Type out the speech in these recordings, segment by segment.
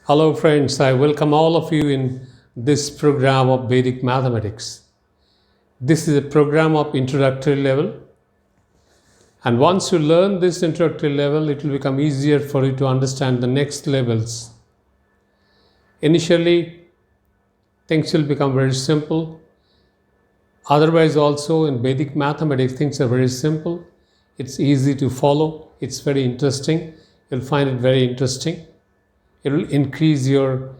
Hello, friends. I welcome all of you in this program of Vedic Mathematics. This is a program of introductory level, and once you learn this introductory level, it will become easier for you to understand the next levels. Initially, things will become very simple. Otherwise, also in Vedic Mathematics, things are very simple. It's easy to follow. It's very interesting. You'll find it very interesting. It will increase your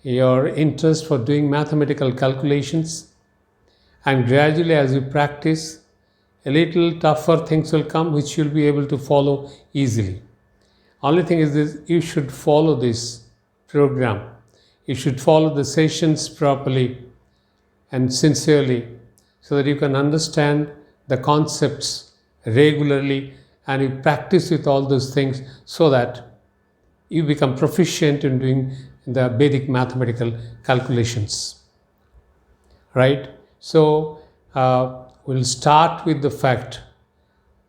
interest for doing mathematical calculations, and gradually as you practice, a little tougher things will come which you'll be able to follow easily. Only thing is this: you should follow this program, you should follow the sessions properly and sincerely, so that you can understand the concepts regularly, and you practice with all those things so that you become proficient in doing the Vedic mathematical calculations, right? So we'll start with the fact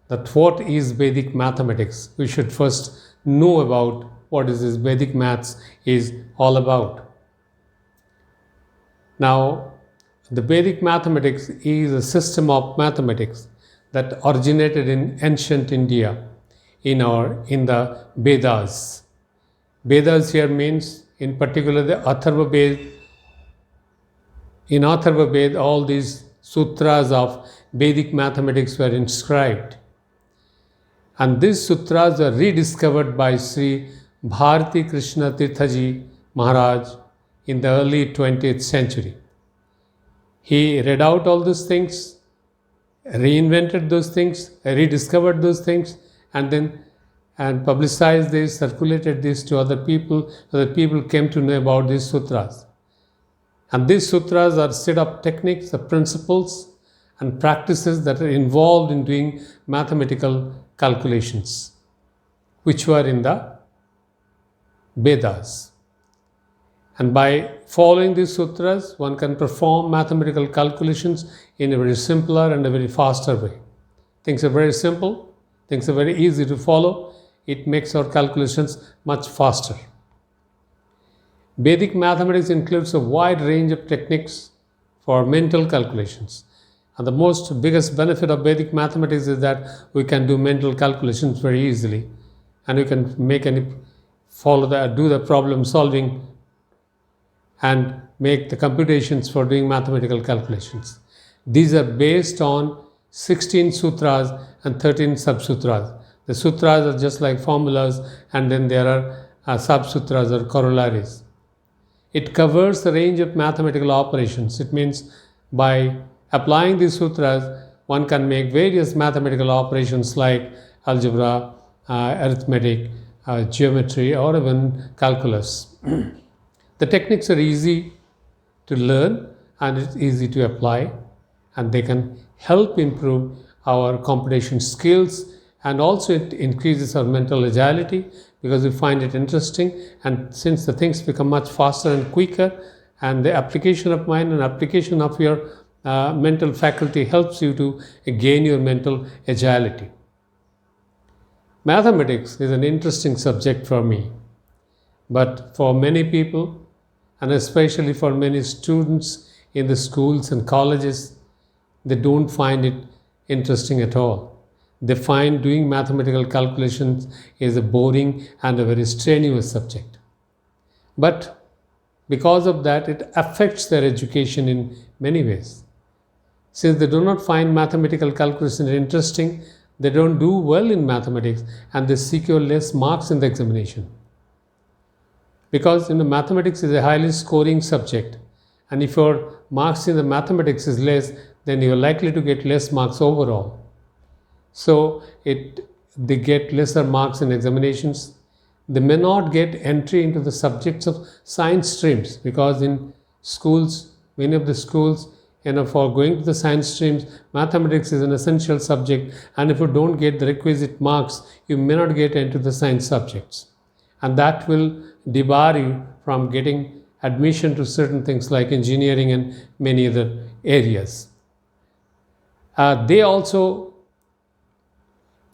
that what is Vedic mathematics. We should first know about what is this Vedic maths is all about. Now, the Vedic mathematics is a system of mathematics that originated in ancient India in the Vedas. Vedas here means, in particular, the Atharva Veda. In Atharva Veda, all these sutras of Vedic mathematics were inscribed. And these sutras were rediscovered by Sri Bharati Krishna Tirthaji Maharaj in the early 20th century. He read out all those things, reinvented those things, rediscovered those things, and publicized this, circulated this to other people, so that people came to know about these sutras. And these sutras are set of techniques, the principles and practices that are involved in doing mathematical calculations, which were in the Vedas. And by following these sutras, one can perform mathematical calculations in a very simpler and a very faster way. Things are very simple, things are very easy to follow. It makes our calculations much faster. Vedic mathematics includes a wide range of techniques for mental calculations. And the biggest benefit of Vedic mathematics is that we can do mental calculations very easily, and we can do the problem solving and make the computations for doing mathematical calculations. These are based on 16 sutras and 13 sub-sutras. The sutras are just like formulas, and then there are sub-sutras or corollaries. It covers the range of mathematical operations. It means by applying these sutras, one can make various mathematical operations like algebra, arithmetic, geometry, or even calculus. The techniques are easy to learn, and it's easy to apply, and they can help improve our computation skills, and also it increases our mental agility because we find it interesting. And since the things become much faster and quicker, and the application of mind and application of your mental faculty helps you to gain your mental agility. Mathematics is an interesting subject for me, but for many people, and especially for many students in the schools and colleges, they don't find it interesting at all. They find doing mathematical calculations is a boring and a very strenuous subject. But because of that, it affects their education in many ways. Since they do not find mathematical calculations interesting, they don't do well in mathematics, and they secure less marks in the examination. Because mathematics is a highly scoring subject, and if your marks in the mathematics is less, then you are likely to get less marks overall. So they get lesser marks in examinations. They may not get entry into the subjects of science streams, because in schools, many of the schools, for going to the science streams, mathematics is an essential subject, and if you don't get the requisite marks, you may not get into the science subjects. And that will debar you from getting admission to certain things like engineering and many other areas. They also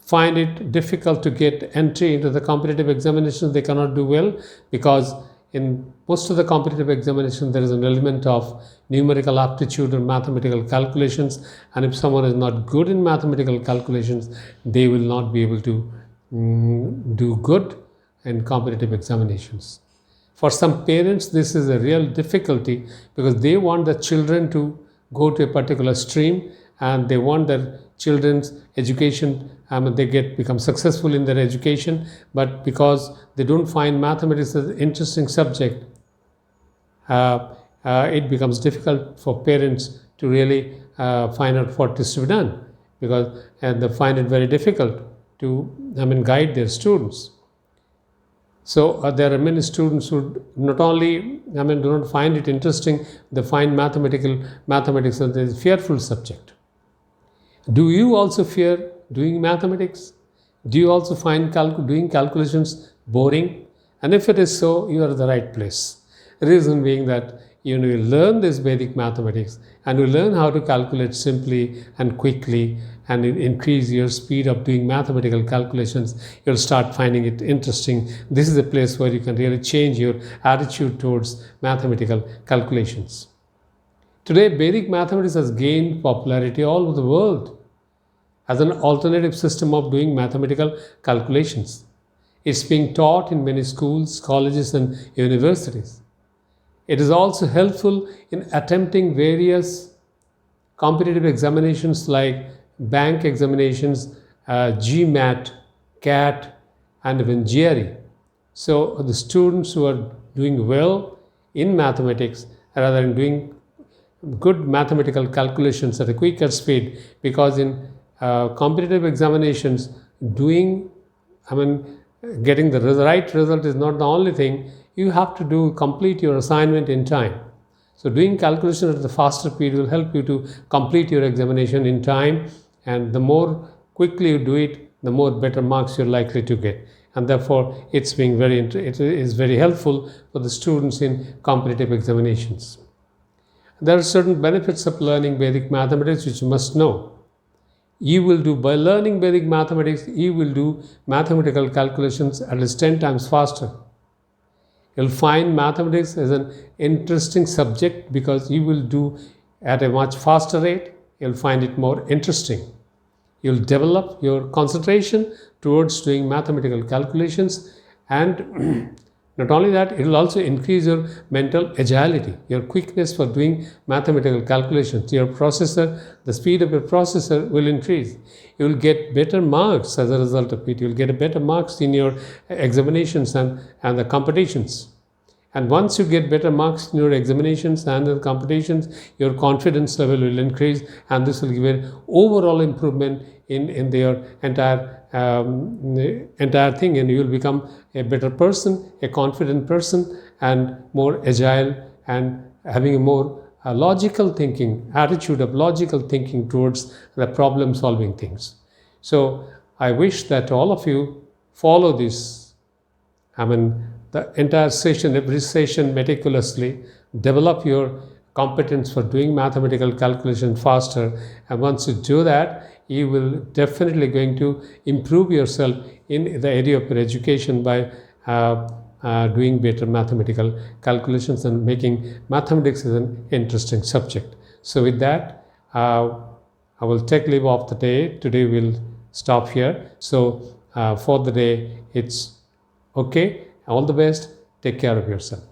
find it difficult to get entry into the competitive examinations. They cannot do well because in most of the competitive examinations, there is an element of numerical aptitude or mathematical calculations. And if someone is not good in mathematical calculations, they will not be able to do good in competitive examinations. For some parents, this is a real difficulty because they want the children to go to a particular stream and they want their children's education, they become successful in their education, but because they don't find mathematics as an interesting subject, it becomes difficult for parents to really find out what is to be done, because they find it very difficult to guide their students. So there are many students who not only do not find it interesting, they find mathematics as a fearful subject. Do you also fear doing mathematics? Do you also find doing calculations boring? And if it is so, you are at the right place. Reason being that you learn this Vedic mathematics and you learn how to calculate simply and quickly and increase your speed of doing mathematical calculations, you'll start finding it interesting. This is a place where you can really change your attitude towards mathematical calculations. Today, Vedic mathematics has gained popularity all over the world as an alternative system of doing mathematical calculations. It's being taught in many schools, colleges, and universities. It is also helpful in attempting various competitive examinations like bank examinations, GMAT, CAT, and even GRE. So the students who are doing well in mathematics rather than doing good mathematical calculations at a quicker speed, because in competitive examinations, getting the right result is not the only thing. You have to complete your assignment in time. So doing calculation at the faster speed will help you to complete your examination in time, and the more quickly you do it, the more better marks you're likely to get. And therefore, it is very helpful for the students in competitive examinations. There are certain benefits of learning Vedic mathematics which you must know. By learning Vedic mathematics, you will do mathematical calculations at least 10 times faster. You'll find mathematics as an interesting subject because you will do at a much faster rate. You'll find it more interesting. You'll develop your concentration towards doing mathematical calculations, and not only that, it will also increase your mental agility, your quickness for doing mathematical calculations. The speed of your processor will increase. You will get better marks as a result of it. You will get better marks in your examinations and the competitions. And once you get better marks in your examinations and the competitions, your confidence level will increase, and this will give an overall improvement in their entire thing, and you will become a better person, a confident person, and more agile, and having a more logical thinking, attitude of logical thinking towards the problem solving things. So I wish that all of you follow this, the entire session, every session meticulously, develop your competence for doing mathematical calculation faster, and once you do that, you will definitely going to improve yourself in the area of your education by doing better mathematical calculations and making mathematics as an interesting subject. So with that, I will take leave of the day. Today we'll stop here. So for the day, it's okay. All the best. Take care of yourself.